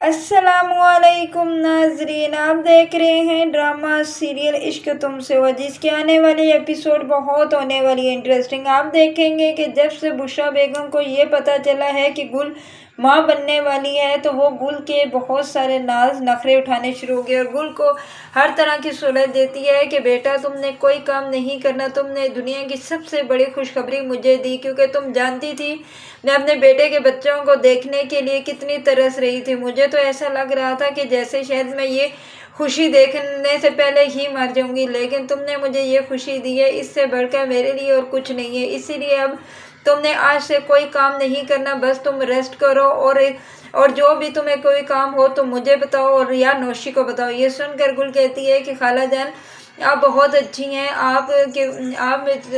अस्सलामुअलैकुम नाजरीन, आप देख रहे हैं ड्रामा सीरियल इश्क तुमसे हुआ, जिसके आने वाली एपिसोड बहुत होने वाली है इंटरेस्टिंग। आप देखेंगे कि जब से बुशरा बेगम को ये पता चला है कि गुल माँ बनने वाली है, तो वो गुल के बहुत सारे नाज नखरे उठाने शुरू हो गए और गुल को हर तरह की सहूलत देती है कि बेटा तुमने कोई काम नहीं करना, तुमने दुनिया की सबसे बड़ी खुशखबरी मुझे दी, क्योंकि तुम जानती थी मैं अपने बेटे के बच्चों को देखने के लिए कितनी तरस रही थी। मुझे तो ऐसा लग रहा था कि जैसे शायद मैं ये खुशी देखने से पहले ही मर जाऊंगी, लेकिन तुमने मुझे ये खुशी दी है, इससे बढ़कर मेरे लिए और कुछ नहीं है। इसीलिए अब तुमने आज से कोई काम नहीं करना, बस तुम रेस्ट करो और जो भी तुम्हें कोई काम हो तो मुझे बताओ और या नौशी को बताओ। ये सुनकर गुल कहती है कि खाला जान आप बहुत अच्छी हैं, आप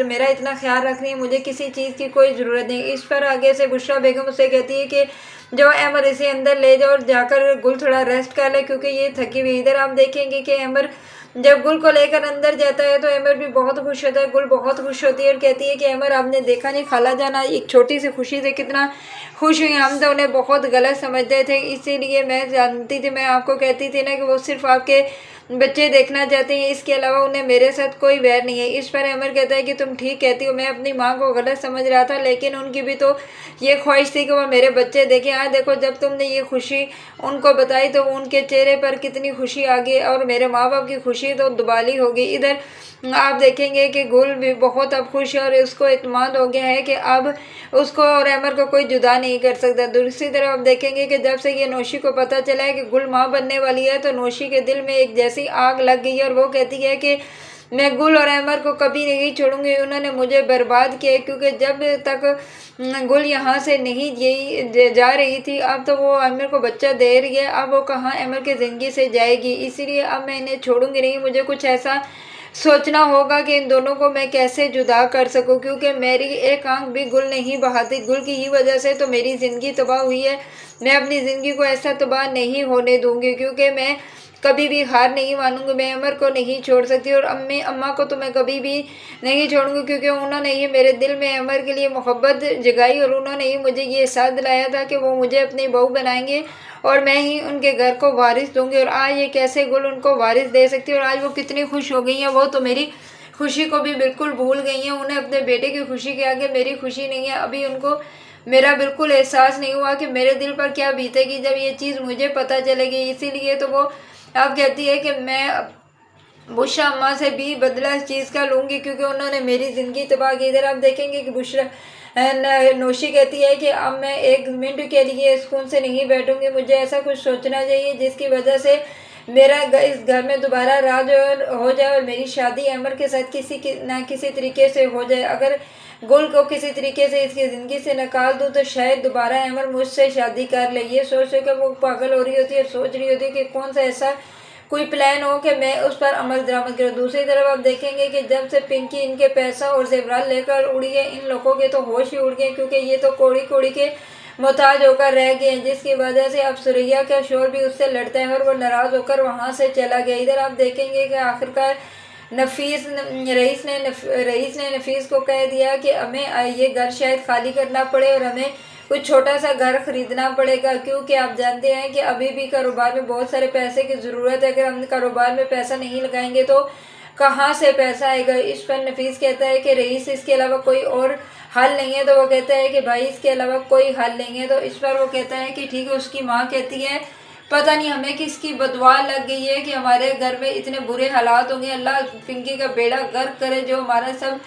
मेरा इतना ख्याल रख रही हैं, मुझे किसी चीज़ की कोई ज़रूरत नहीं। इस पर आगे से बुशरा बेगम उसे कहती है कि जो अमर इसे अंदर ले जाओ और जाकर गुल थोड़ा रेस्ट कर ले, क्योंकि ये थकी हुई। इधर आप देखेंगे कि अमर जब गुल को लेकर अंदर जाता है तो अमर भी बहुत खुश होता है, गुल बहुत खुश होती है और कहती है कि अमर आपने देखा नहीं खाला जाना एक छोटी सी खुशी से कितना खुश हुई, हम तो उन्हें बहुत गलत समझते थे, इसीलिए मैं जानती थी, मैं आपको कहती थी ना कि वो सिर्फ आपके बच्चे देखना चाहते हैं, इसके अलावा उन्हें मेरे साथ कोई वैर नहीं है। इस पर अमर कहता है कि तुम ठीक कहती हो, मैं अपनी माँ को गलत समझ रहा था, लेकिन उनकी भी तो ये ख्वाहिश थी कि वो मेरे बच्चे देखें। आज देखो जब तुमने ये खुशी उनको बताई तो उनके चेहरे पर कितनी खुशी आ गई और मेरे माँ बाप की खुशी तो दुबाली हो गई। इधर आप देखेंगे कि गुल भी बहुत अब खुश है और उसको इत्मीनान हो गया है कि अब उसको और अमर को कोई जुदा नहीं कर सकता। दूसरी तरफ आप देखेंगे कि जब से ये नौशी को पता चला है कि गुल माँ बनने वाली है, तो नौशी के दिल में एक जैसी आग लग गई है और वो कहती है कि मैं गुल और अमर को कभी नहीं छोड़ूंगी, उन्होंने मुझे बर्बाद किया, क्योंकि जब तक गुल यहाँ से नहीं यही जा रही थी, अब तो वो अमर को बच्चा दे रही है, अब वो कहाँ अमर की ज़िंदगी से जाएगी, इसीलिए अब मैं इन्हें छोड़ूंगी नहीं। मुझे कुछ ऐसा सोचना होगा कि इन दोनों को मैं कैसे जुदा कर सकूं, क्योंकि मेरी एक आंख भी गुल नहीं बहाती, गुल की ही वजह से तो मेरी ज़िंदगी तबाह हुई है। मैं अपनी ज़िंदगी को ऐसा तबाह नहीं होने दूंगी, क्योंकि मैं कभी भी हार नहीं मानूंगी, मैं अमर को नहीं छोड़ सकती और अम्मा को तो मैं कभी भी नहीं छोड़ूंगी, क्योंकि उन्होंने ही मेरे दिल में अमर के लिए मोहब्बत जगाई और उन्होंने ही मुझे ये एहसास दिलाया था कि वो मुझे अपनी बहू बनाएंगे और मैं ही उनके घर को वारिस दूंगी। और आज ये कैसे गुल उनको वारिस दे सकती है, और आज वो कितनी खुश हो गई हैं, वो तो मेरी खुशी को भी बिल्कुल भूल गई हैं। उन्हें अपने बेटे की खुशी के आगे मेरी खुशी नहीं है। अभी उनको मेरा बिल्कुल एहसास नहीं हुआ कि मेरे दिल पर क्या बीतेगी जब ये चीज़ मुझे पता चलेगी। इसीलिए तो वो अब कहती है कि मैं बुशरा अम्मा से भी बदला इस चीज़ का लूँगी, क्योंकि उन्होंने मेरी ज़िंदगी तबाह की। इधर आप देखेंगे कि बुशरा नौशी कहती है कि अब मैं एक मिनट के लिए सुकून से नहीं बैठूंगी, मुझे ऐसा कुछ सोचना चाहिए जिसकी वजह से मेरा इस घर में दोबारा राज हो जाए और मेरी शादी अमर के साथ किसी तरीके से हो जाए। अगर गुल को किसी तरीके से इसकी ज़िंदगी से निकाल दूँ तो शायद दोबारा अमर मुझसे शादी कर ले। ये सोच कर वो पागल हो रही होती है, सोच रही होती है कि कौन सा ऐसा कोई प्लान हो कि मैं उस पर अमल दरामद करूँ। दूसरी तरफ आप देखेंगे कि जब से पिंकी इनके पैसा और जेवरात लेकर उड़ी है, इन लोगों के तो होश ही उड़ गए, क्योंकि ये तो कोड़ी कोड़ी के मोहताज होकर रह गए हैं, जिसकी वजह से अब सुरैया का शोर भी उससे लड़ता है और वो नाराज़ होकर वहाँ से चला गया। इधर आप देखेंगे कि आखिरकार रईस ने नफीस को कह दिया कि हमें ये घर शायद खाली करना पड़े और हमें कुछ छोटा सा घर खरीदना पड़ेगा, क्योंकि आप जानते हैं कि अभी भी कारोबार में बहुत सारे पैसे की ज़रूरत है। अगर हम कारोबार में पैसा नहीं लगाएंगे तो कहाँ से पैसा आएगा। इस पर नफीस कहता है कि रईस इसके अलावा कोई और हल नहीं है, तो वो कहता है कि भाई इसके अलावा कोई हल नहीं है। तो इस पर वो कहता है कि ठीक है। उसकी माँ कहती है पता नहीं हमें किसकी बदवा लग गई है कि हमारे घर में इतने बुरे हालात होंगे, अल्लाह पिंकी का बेड़ा गर्क करे जो हमारा सब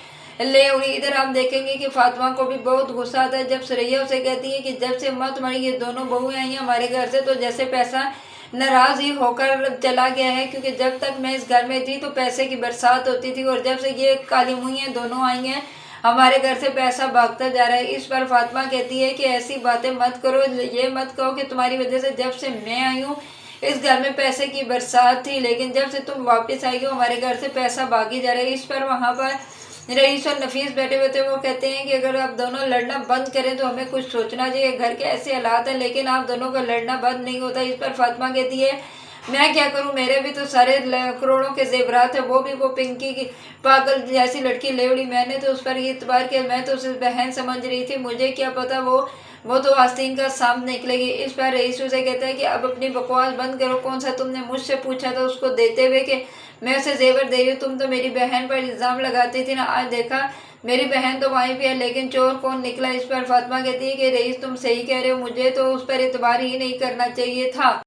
ले उड़ी। इधर आप देखेंगे कि फातिमा को भी बहुत गुस्सा आता है जब सुरैया उसे कहती है कि जब से अम्मा तुम्हारी ये दोनों बहुएं आई हैं हमारे घर से, तो जैसे पैसा नाराज़ ही होकर चला गया है, क्योंकि जब तक मैं इस घर में थी तो पैसे की बरसात होती थी और जब से ये काली मुँह दोनों आई हैं हमारे घर से पैसा भागता जा रहा है। इस पर फातिमा कहती है कि ऐसी बातें मत करो, ये मत कहो कि तुम्हारी वजह से जब से मैं आई हूँ इस घर में पैसे की बरसात थी, लेकिन जब से तुम वापस आई हो हमारे घर से पैसा भागी जा रहा है। इस पर वहाँ पर रईस और नफीस बैठे हुए थे, वो कहते हैं कि अगर आप दोनों लड़ना बंद करें तो हमें कुछ सोचना चाहिए, घर के ऐसे हालात हैं, लेकिन आप दोनों का लड़ना बंद नहीं होता। इस पर फातिमा कहती है मैं क्या करूं, मेरे भी तो सारे करोड़ों के जेवरात है, वो भी वो पिंकी की पागल जैसी लड़की ले उड़ी, मैंने तो उस पर ये इतबार किया, मैं तो उसे बहन समझ रही थी, मुझे क्या पता वो वो तो आस्तीन का सामने निकलेगी। इस पर रईस उसे कहता है कि अब अपनी बकवास बंद करो, कौन सा तुमने मुझसे पूछा था उसको देते हुए कि मैं उसे जेवर दे रही हूँ। तुम तो मेरी बहन पर इल्ज़ाम लगाती थी ना, आज देखा मेरी बहन तो वहीं पे है, लेकिन चोर कौन निकला। इस पर फातिमा कहती है कि रईस तुम सही कह रहे हो, मुझे तो उस पर एतबार ही नहीं करना चाहिए था।